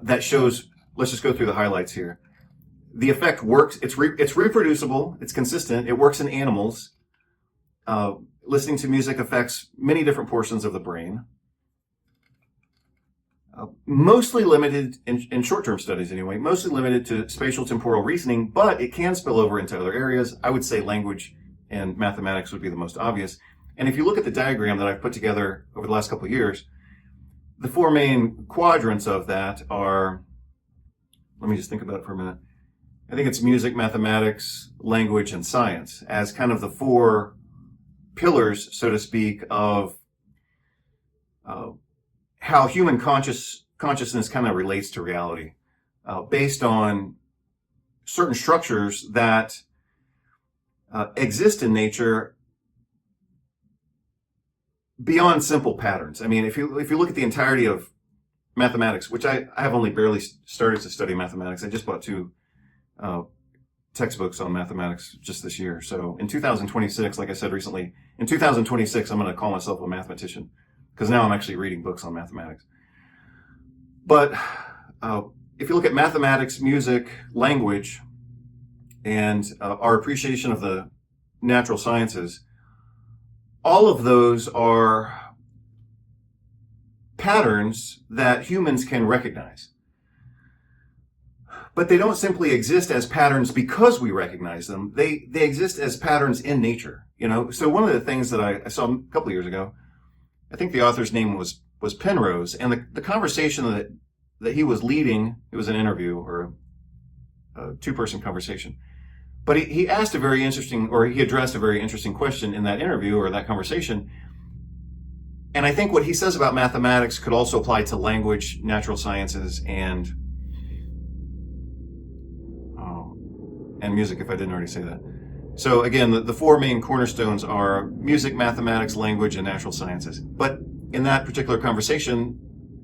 that shows, let's just go through the highlights here. The effect works, it's reproducible, it's consistent, it works in animals. Listening to music affects many different portions of the brain. Mostly limited, in short-term studies anyway, mostly limited to spatial temporal reasoning, but it can spill over into other areas. I would say language and mathematics would be the most obvious. And if you look at the diagram that I've put together over the last couple of years, the four main quadrants of that are, let me just think about it for a minute. I think it's music, mathematics, language, and science as kind of the four pillars, so to speak, of how human consciousness kind of relates to reality, based on certain structures that exist in nature beyond simple patterns. I mean, if you look at the entirety of mathematics, which I have only barely started to study mathematics. I just bought two textbooks on mathematics just this year. So in 2026, like I said recently, in 2026, I'm going to call myself a mathematician because now I'm actually reading books on mathematics. But if you look at mathematics, music, language, and our appreciation of the natural sciences, all of those are patterns that humans can recognize. But they don't simply exist as patterns because we recognize them. They exist as patterns in nature, you know? So one of the things that I saw a couple of years ago, I think the author's name was Penrose, and the conversation that he was leading, it was an interview or a two-person conversation. But he asked a very interesting, or he addressed a very interesting question in that interview or that conversation. And I think what he says about mathematics could also apply to language, natural sciences, and music, if I didn't already say that. So again, the four main cornerstones are music, mathematics, language, and natural sciences. But in that particular conversation,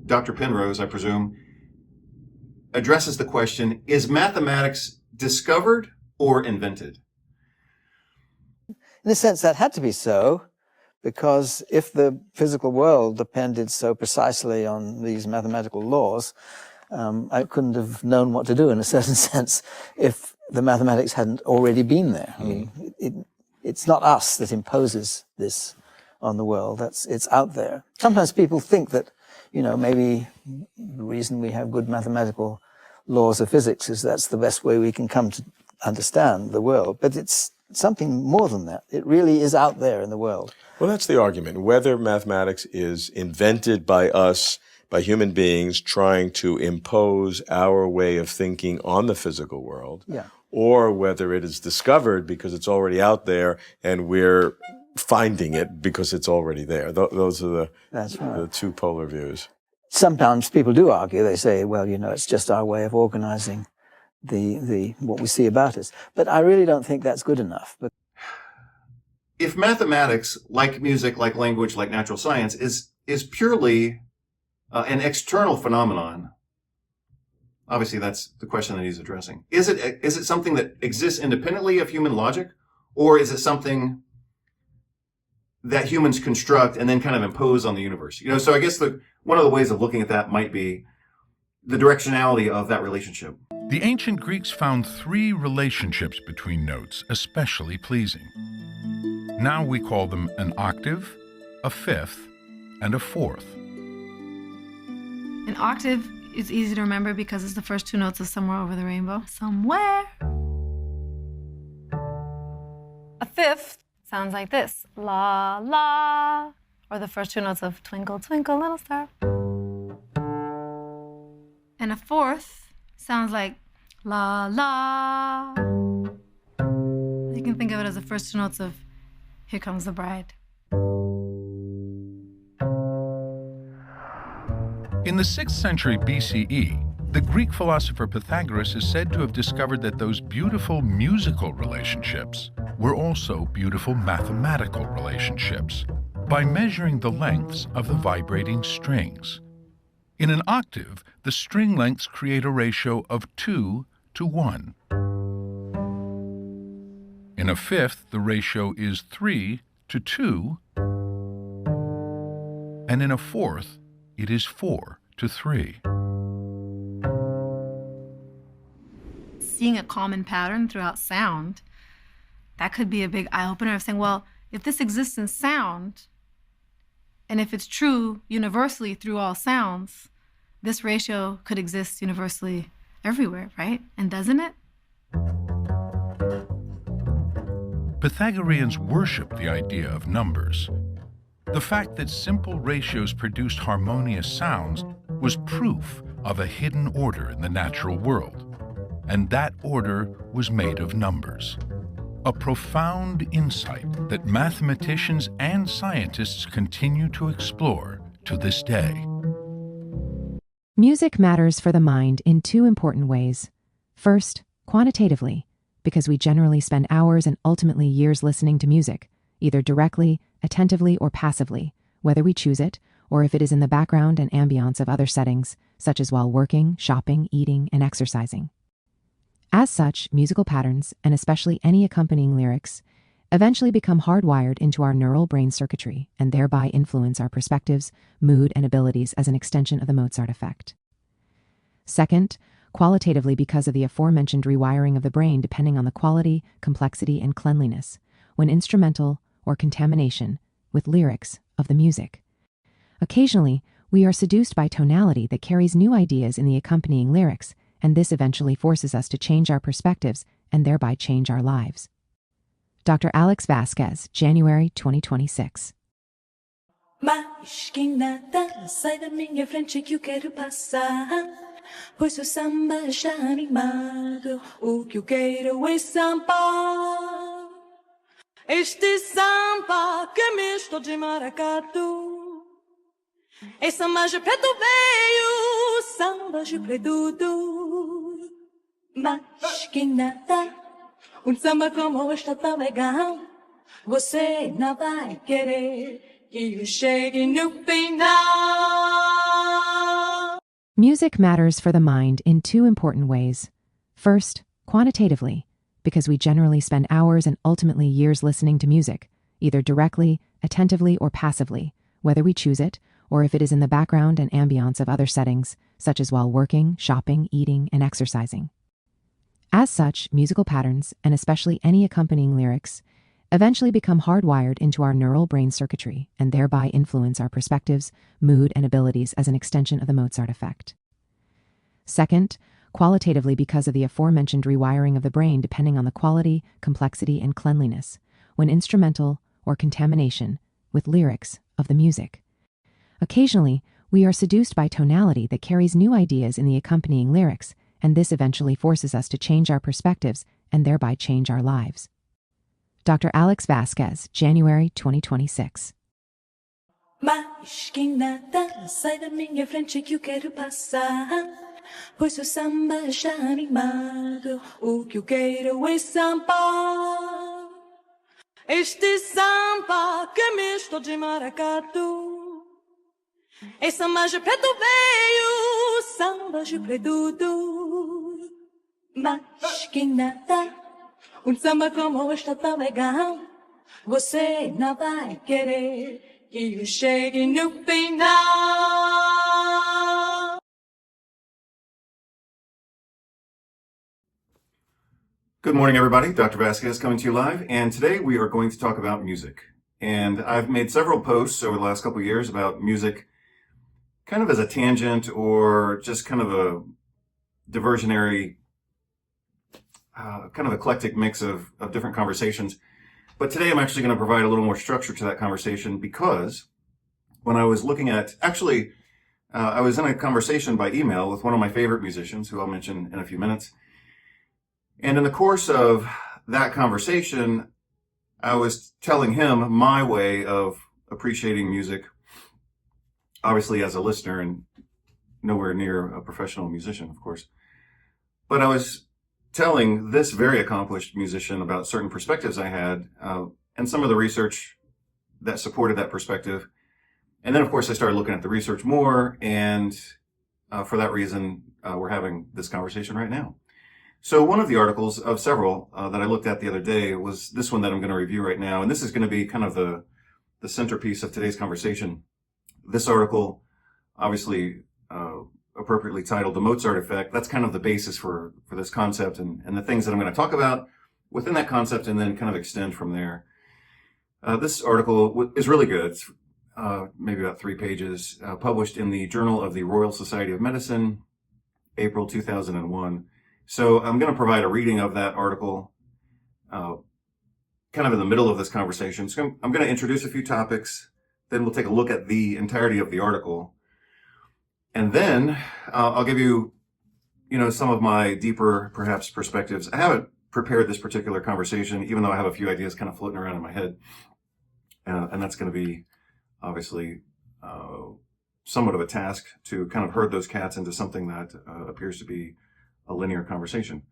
Dr. Penrose, I presume, addresses the question, is mathematics discovered or invented? In a sense, that had to be so, because if the physical world depended so precisely on these mathematical laws, I couldn't have known what to do in a certain sense if the mathematics hadn't already been there. I mean, it's not us that imposes this on the world. It's out there. Sometimes people think that, you know, maybe the reason we have good mathematical laws of physics is that's the best way we can come to understand the world. But it's something more than that. It really is out there in the world. Well, that's the argument. Whether mathematics is invented by us, by human beings trying to impose our way of thinking on the physical world, or whether it is discovered because it's already out there and we're finding it because it's already there. Those are the two polar views. Sometimes people do argue. They say, well, you know, it's just our way of organizing the what we see about us. But I really don't think that's good enough. But if mathematics, like music, like language, like natural science, is purely an external phenomenon, obviously that's the question that he's addressing. Is it something that exists independently of human logic, or is it something that humans construct and then kind of impose on the universe? You know, so I guess one of the ways of looking at that might be the directionality of that relationship. The ancient Greeks found three relationships between notes especially pleasing. Now we call them an octave, a fifth, and a fourth. An octave is easy to remember because it's the first two notes of Somewhere Over the Rainbow. Somewhere. A fifth sounds like this. La, la. Or the first two notes of Twinkle, Twinkle, Little Star. And a fourth sounds like la, la. You can think of it as the first two notes of Here Comes the Bride. In the 6th century BCE, the Greek philosopher Pythagoras is said to have discovered that those beautiful musical relationships were also beautiful mathematical relationships by measuring the lengths of the vibrating strings. In an octave, the string lengths create a ratio of 2 to 1. In a fifth, the ratio is 3 to 2, and in a fourth, it is 4 to 3. seeing a common pattern throughout sound, that could be a big eye-opener of saying, well, if this exists in sound, and if it's true universally through all sounds, this ratio could exist universally everywhere, right? And doesn't it? Pythagoreans worshiped the idea of numbers. The fact that simple ratios produced harmonious sounds was proof of a hidden order in the natural world, and that order was made of numbers. A profound insight that mathematicians and scientists continue to explore to this day. Music matters for the mind in two important ways. First, quantitatively, because we generally spend hours and ultimately years listening to music, either directly, attentively, or passively, whether we choose it, or if it is in the background and ambiance of other settings, such as while working, shopping, eating, and exercising. As such, musical patterns, and especially any accompanying lyrics, eventually become hardwired into our neural brain circuitry and thereby influence our perspectives, mood, and abilities as an extension of the Mozart effect. Second, qualitatively because of the aforementioned rewiring of the brain depending on the quality, complexity, and cleanliness, when instrumental or contamination, with lyrics of the music. Occasionally, we are seduced by tonality that carries new ideas in the accompanying lyrics, and this eventually forces us to change our perspectives and thereby change our lives. Dr. Alex Vasquez, January 2026. Mas quem nada sai da minha frente que eu quero passar, pois o samba já animado, o que eu quero é samba. Este samba que é misto de maracatu, é samba de preto veio, samba de preto. Mas quem nada, samba como este tão legal, você não vai querer que eu chegue no final. Music matters for the mind in two important ways. First, quantitatively, because we generally spend hours and ultimately years listening to music, either directly, attentively, or passively, whether we choose it, or if it is in the background and ambiance of other settings, such as while working, shopping, eating, and exercising. As such, musical patterns, and especially any accompanying lyrics, eventually become hardwired into our neural brain circuitry and thereby influence our perspectives, mood, and abilities as an extension of the Mozart effect. Second, qualitatively because of the aforementioned rewiring of the brain depending on the quality, complexity, and cleanliness, when instrumental or contamination, with lyrics of the music. Occasionally, we are seduced by tonality that carries new ideas in the accompanying lyrics, and this eventually forces us to change our perspectives and thereby change our lives. Dr. Alex Vasquez, January 2026. Mas quem nada sai da minha frente que eu quero passar, pois o samba já animado, o que eu quero é samba. Este samba que é misto de maracatu, é samba de preto veio, samba de preto. Mas quem nada, samba como este tão legal, você não vai querer que eu chegue no final. Good morning, everybody. Dr. Vasquez coming to you live, and today we are going to talk about music. And I've made several posts over the last couple of years about music kind of as a tangent or just kind of a diversionary, kind of eclectic mix of different conversations. But today I'm actually going to provide a little more structure to that conversation because when I was looking at, I was in a conversation by email with one of my favorite musicians who I'll mention in a few minutes. And in the course of that conversation, I was telling him my way of appreciating music, obviously as a listener and nowhere near a professional musician, of course. But I was telling this very accomplished musician about certain perspectives I had and some of the research that supported that perspective. And then, of course, I started looking at the research more, and for that reason, we're having this conversation right now. So one of the articles of several that I looked at the other day was this one that I'm going to review right now, and this is going to be kind of the centerpiece of today's conversation. This article obviously appropriately titled The Mozart Effect. That's kind of the basis for this concept and the things that I'm going to talk about within that concept and then kind of extend from there. This article is really good. It's maybe about 3 pages, published in the Journal of the Royal Society of Medicine, April 2001. So I'm going to provide a reading of that article kind of in the middle of this conversation. So I'm going to introduce a few topics, then we'll take a look at the entirety of the article. And then I'll give you, some of my deeper, perhaps, perspectives. I haven't prepared this particular conversation, even though I have a few ideas kind of floating around in my head. And that's going to be, obviously, somewhat of a task to kind of herd those cats into something that appears to be a linear conversation.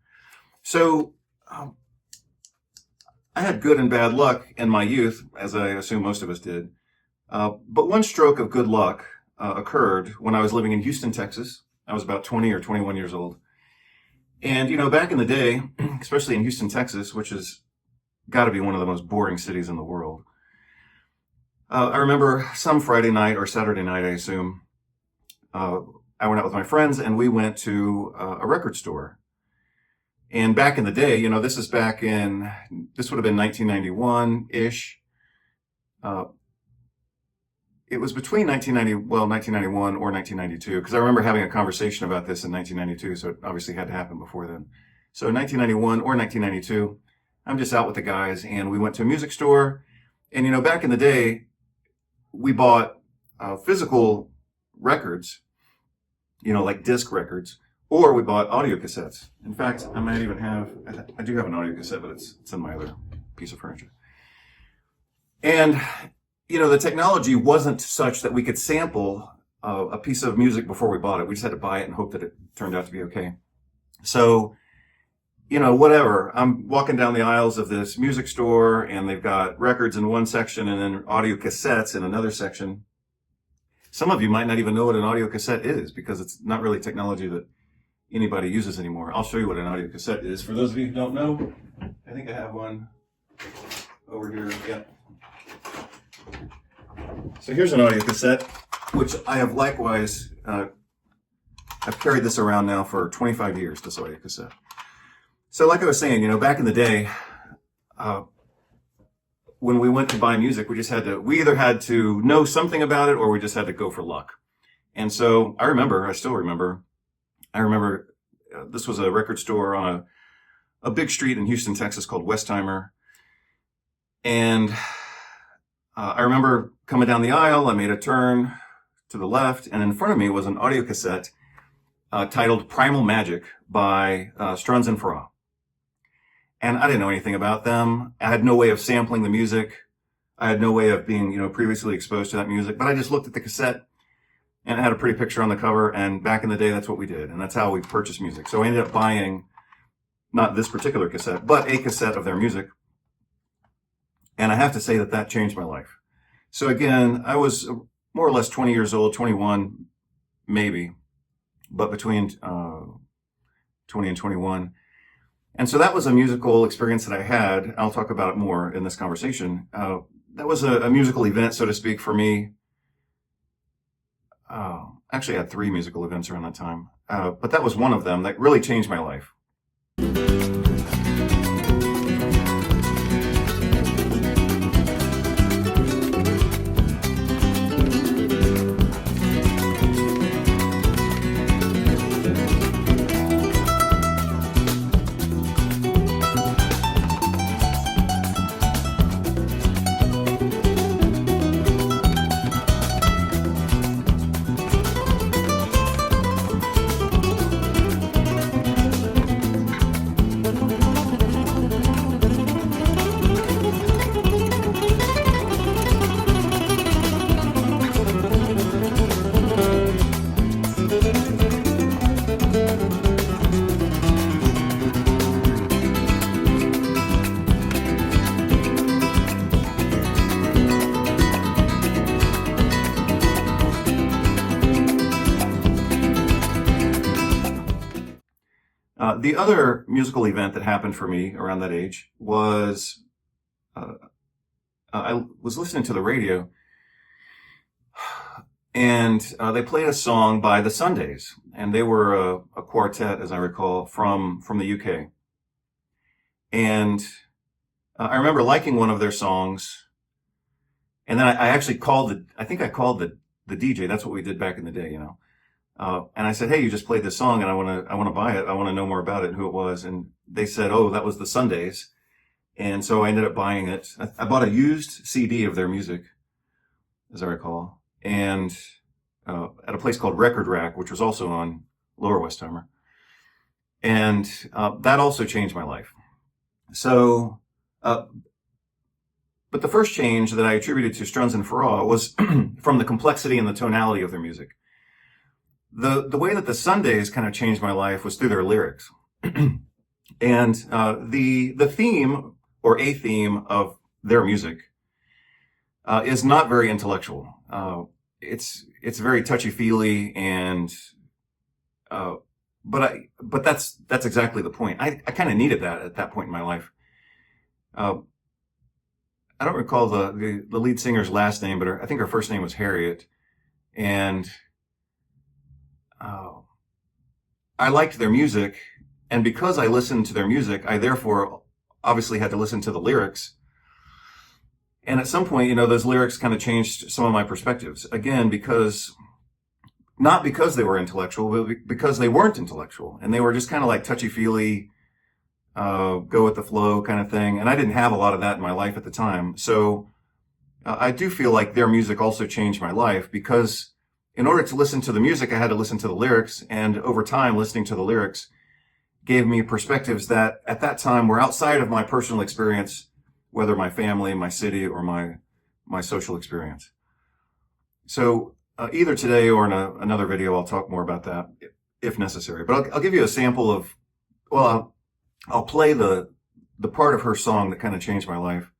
So I had good and bad luck in my youth, as I assume most of us did. But one stroke of good luck occurred when I was living in Houston, Texas. I was about 20 or 21 years old. And, back in the day, especially in Houston, Texas, which has got to be one of the most boring cities in the world, I remember some Friday night or Saturday night, I assume, I went out with my friends and we went to a record store. And back in the day, this would have been 1991-ish. It was between 1991 or 1992, because I remember having a conversation about this in 1992, so it obviously had to happen before then. So 1991 or 1992, I'm just out with the guys, and we went to a music store. And, back in the day, we bought physical records, like disc records, or we bought audio cassettes. In fact, I might even I do have an audio cassette, but it's in my other piece of furniture. And the technology wasn't such that we could sample a piece of music before we bought it. We just had to buy it and hope that it turned out to be okay. So, whatever. I'm walking down the aisles of this music store and they've got records in one section and then audio cassettes in another section. Some of you might not even know what an audio cassette is because it's not really technology that anybody uses anymore. I'll show you what an audio cassette is. For those of you who don't know, I think I have one over here. Yeah. So here's an audio cassette, which I have likewise, I've carried this around now for 25 years, this audio cassette. So like I was saying, back in the day, when we went to buy music, we either had to know something about it or we just had to go for luck. And so I still remember, this was a record store on a big street in Houston, Texas called Westheimer. And I remember coming down the aisle, I made a turn to the left, and in front of me was an audio cassette titled Primal Magic by Struns and Farah. And I didn't know anything about them. I had no way of sampling the music. I had no way of being, previously exposed to that music. But I just looked at the cassette, and it had a pretty picture on the cover. And back in the day, that's what we did. And that's how we purchased music. So I ended up buying, not this particular cassette, but a cassette of their music. And I have to say that changed my life. So again, I was more or less 20 years old, 21 maybe, but between 20 and 21. And so that was a musical experience that I had. I'll talk about it more in this conversation. That was a musical event, so to speak, for me. Actually, I had 3 musical events around that time. But that was one of them that really changed my life. The other musical event that happened for me around that age was I was listening to the radio, And they played a song by the Sundays, and they were a quartet, as I recall, from the UK. And I remember liking one of their songs, and then I actually called I think I called the DJ. That's what we did back in the day, you know. And I said, "Hey, you just played this song, and I want to buy it. I want to know more about it and who it was." And they said, "Oh, that was the Sundays." And so I ended up buying it. I bought a used CD of their music, as I recall, and at a place called Record Rack, which was also on Lower Westheimer. And that also changed my life. So, but the first change that I attributed to Strunz and Farrar was from the complexity and the tonality of their music. The way that the Sundays kind of changed my life was through their lyrics. And the theme, or a theme, of their music is not very intellectual. It's very touchy-feely, and but that's exactly the point. I kind of needed that at that point in my life. I don't recall the lead singer's last name, but I think her first name was Harriet, and I liked their music, and because I listened to their music, I therefore obviously had to listen to the lyrics. And at some point, you know, those lyrics kind of changed some of my perspectives. Again, not because they were intellectual, but because they weren't intellectual. And they were just kind of like touchy-feely, go with the flow kind of thing. And I didn't have a lot of that in my life at the time. So I do feel like their music also changed my life, because in order to listen to the music, I had to listen to the lyrics. And over time, listening to the lyrics gave me perspectives that at that time were outside of my personal experience, whether my family, my city, or my social experience. So either today or in another video, I'll talk more about that if necessary. But I'll give you a sample of, well, I'll play the part of her song that kind of changed my life.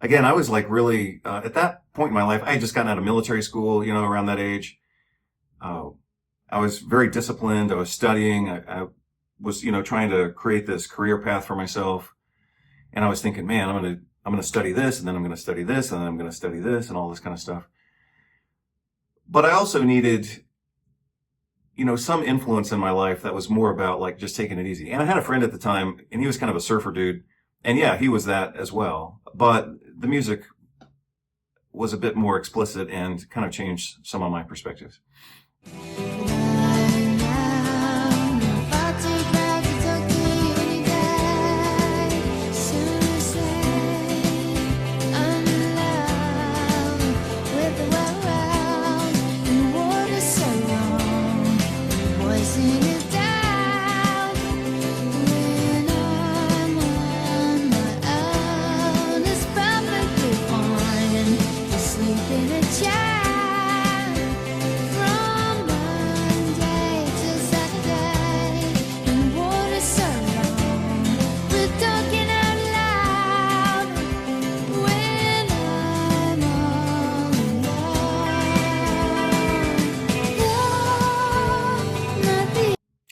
Again, I was like really, at that point in my life, I had just gotten out of military school, you know, around that age. I was very disciplined. I was studying. I was, you know, trying to create this career path for myself. And I was thinking, man, I'm going to study this, and then I'm going to study this, and then I'm going to study this, and all this kind of stuff. But I also needed, you know, some influence in my life that was more about like just taking it easy. And I had a friend at the time, and he was kind of a surfer dude. And yeah, he was that as well. But the music was a bit more explicit and kind of changed some of my perspectives.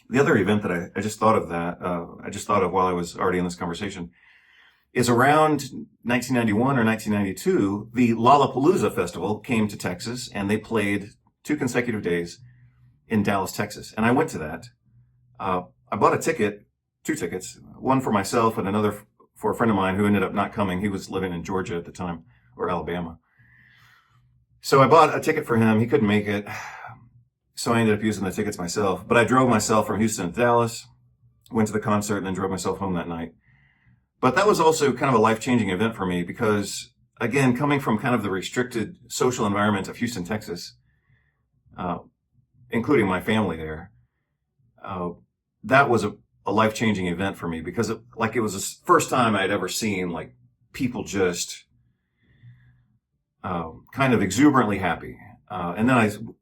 The other event that I just thought of while I was already in this conversation is around 1991 or 1992, the Lollapalooza Festival came to Texas, and they played 2 consecutive days in Dallas, Texas. And I went to that. I bought a ticket, 2 tickets, one for myself and another for a friend of mine who ended up not coming. He was living in Georgia at the time, or Alabama. So I bought a ticket for him. He couldn't make it. So I ended up using the tickets myself. But I drove myself from Houston to Dallas, went to the concert, and then drove myself home that night. But that was also kind of a life-changing event for me because, again, coming from kind of the restricted social environment of Houston, Texas, including my family there, that was a life-changing event for me because it was the first time I'd ever seen like people just kind of exuberantly happy. And then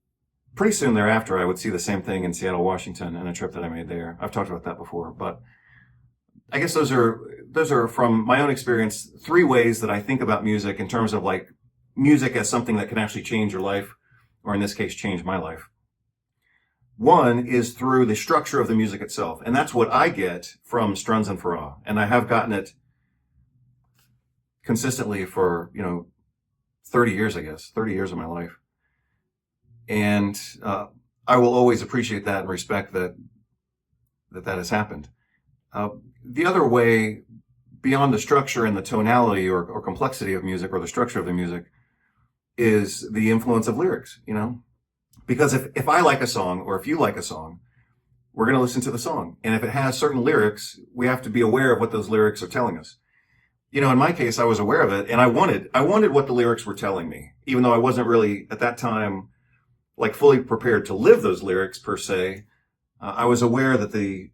pretty soon thereafter, I would see the same thing in Seattle, Washington, and a trip that I made there. I've talked about that before, but I guess those are from my own experience, 3 ways that I think about music in terms of like music as something that can actually change your life, or in this case, change my life. One is through the structure of the music itself, and that's what I get from Strunz and Farrar, and I have gotten it consistently for 30 years, I guess, 30 years of my life. And I will always appreciate that and respect that has happened. The other way, beyond the structure and the tonality or complexity of music or the structure of the music, is the influence of lyrics, you know? Because if I like a song or if you like a song, we're going to listen to the song. And if it has certain lyrics, we have to be aware of what those lyrics are telling us. You know, in my case, I was aware of it and I wanted what the lyrics were telling me, even though I wasn't really at that time like fully prepared to live those lyrics per se. I was aware that the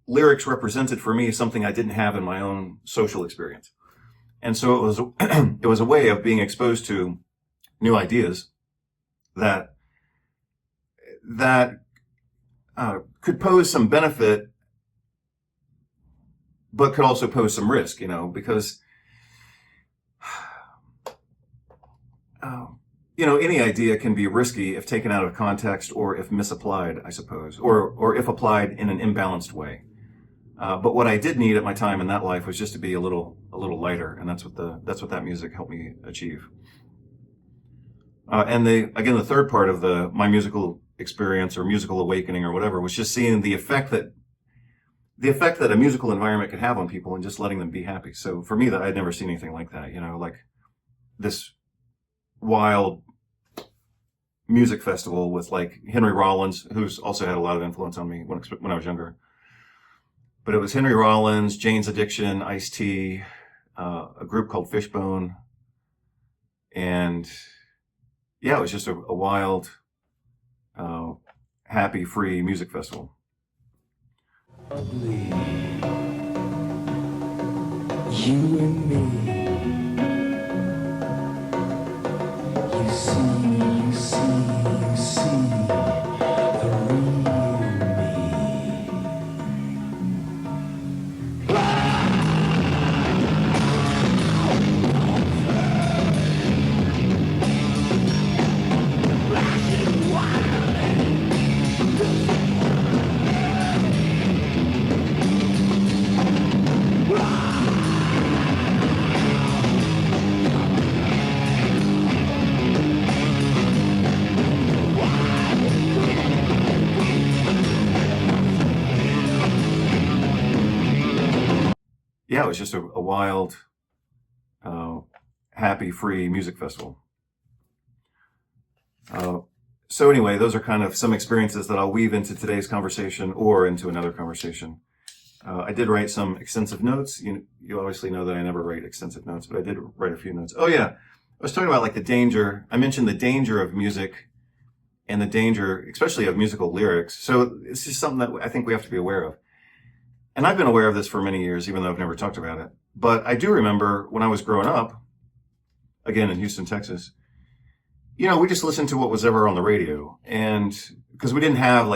lyrics represented for me something I didn't have in my own social experience. And so it was a way of being exposed to new ideas that could pose some benefit, but could also pose some risk, you know, because, you know, any idea can be risky if taken out of context or if misapplied, I suppose, or if applied in an imbalanced way. But what I did need at my time in that life was just to be a little lighter, and that's what that music helped me achieve. And the third part of my musical experience or musical awakening or whatever was just seeing the effect that a musical environment could have on people and just letting them be happy. So for me, that I'd never seen anything like that, you know, like this wild music festival with like Henry Rollins, who's also had a lot of influence on me when I was younger. But it was Henry Rollins, Jane's Addiction, Ice-T, a group called Fishbone. And yeah, it was just a wild, happy, free music festival. Ugly. You and me. You see the real me. Yeah, it was just a wild, happy, free music festival. So anyway, those are kind of some experiences that I'll weave into today's conversation or into another conversation. I did write some extensive notes. You obviously know that I never write extensive notes, but I did write a few notes. Oh yeah, I was talking about like the danger. I mentioned the danger of music and the danger, especially of musical lyrics. So it's just something that I think we have to be aware of. And I've been aware of this for many years, even though I've never talked about it. But I do remember when I was growing up, again in Houston, Texas, you know, we just listened to what was ever on the radio. And because we didn't have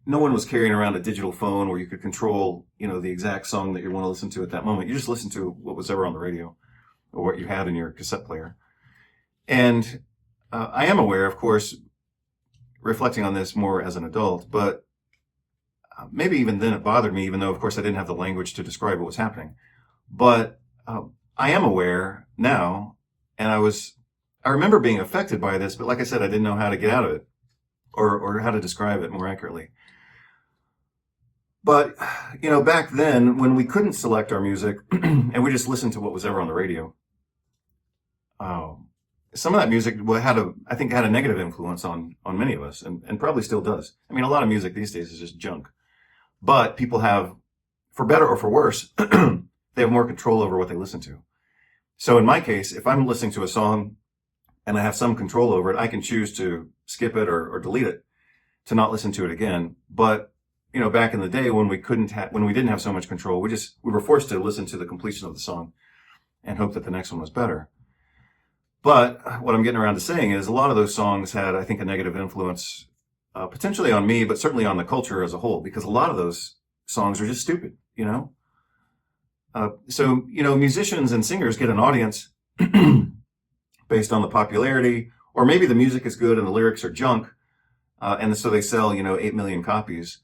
no one was carrying around a digital phone where you could control, you know, the exact song that you want to listen to at that moment. You just listened to what was ever on the radio or what you had in your cassette player. And I am aware, of course, reflecting on this more as an adult, but maybe even then it bothered me, even though, of course, I didn't have the language to describe what was happening. But I am aware now, and I remember being affected by this, but like I said, I didn't know how to get out of it or how to describe it more accurately. But, you know, back then when we couldn't select our music and we just listened to what was ever on the radio, some of that music I think had a negative influence on many of us and probably still does. I mean, a lot of music these days is just junk, but people have, for better or for worse, they have more control over what they listen to. So in my case, if I'm listening to a song and I have some control over it, I can choose to skip it or delete it to not listen to it again. But, you know, back in the day when we didn't have so much control, we were forced to listen to the completion of the song and hope that the next one was better. But what I'm getting around to saying is a lot of those songs had, I think, a negative influence, potentially on me, but certainly on the culture as a whole, because a lot of those songs are just stupid, you know? So, you know, musicians and singers get an audience based on the popularity, or maybe the music is good and the lyrics are junk, and so they sell, 8 million copies.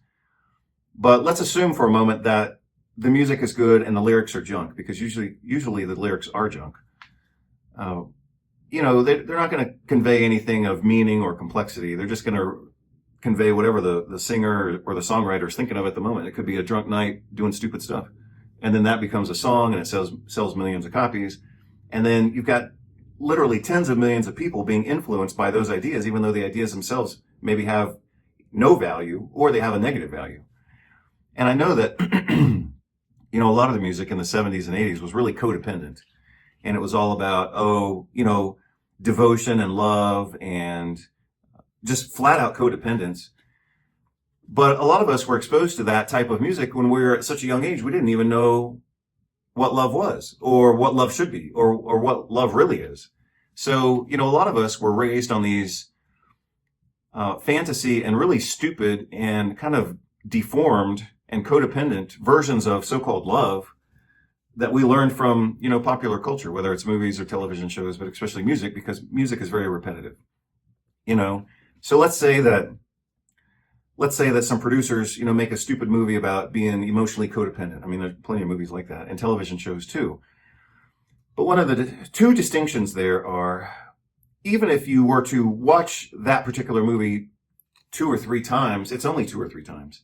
But let's assume for a moment that the music is good and the lyrics are junk, because usually the lyrics are junk. they're not going to convey anything of meaning or complexity. They're just going to convey whatever the singer or the songwriter is thinking of at the moment. It could be a drunk night doing stupid stuff. And then that becomes a song and it sells millions of copies. And then you've got literally tens of millions of people being influenced by those ideas, even though the ideas themselves maybe have no value or they have a negative value. And I know that, a lot of the music in the 70s and 80s was really codependent. And it was all about, devotion and love and just flat out codependence. But a lot of us were exposed to that type of music when we were at such a young age. We didn't even know what love was or what love should be or what love really is. So, a lot of us were raised on these fantasy and really stupid and kind of deformed and codependent versions of so-called love that we learned from, popular culture, whether it's movies or television shows, but especially music, because music is very repetitive. So let's say that some producers, make a stupid movie about being emotionally codependent. I mean, there's plenty of movies like that and television shows too. But one of the two distinctions there are, even if you were to watch that particular movie 2 or 3 times, it's only 2 or 3 times.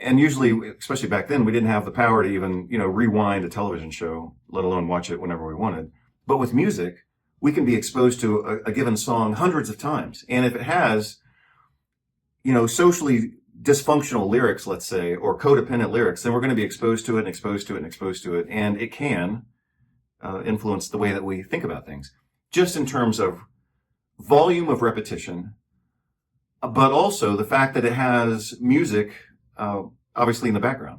And usually, especially back then, we didn't have the power to even, rewind a television show, let alone watch it whenever we wanted. But with music, we can be exposed to a given song hundreds of times. And if it has, socially dysfunctional lyrics, let's say, or codependent lyrics, then we're going to be exposed to it and exposed to it and exposed to it. And it can influence the way that we think about things, just in terms of volume of repetition, but also the fact that it has music, obviously in the background.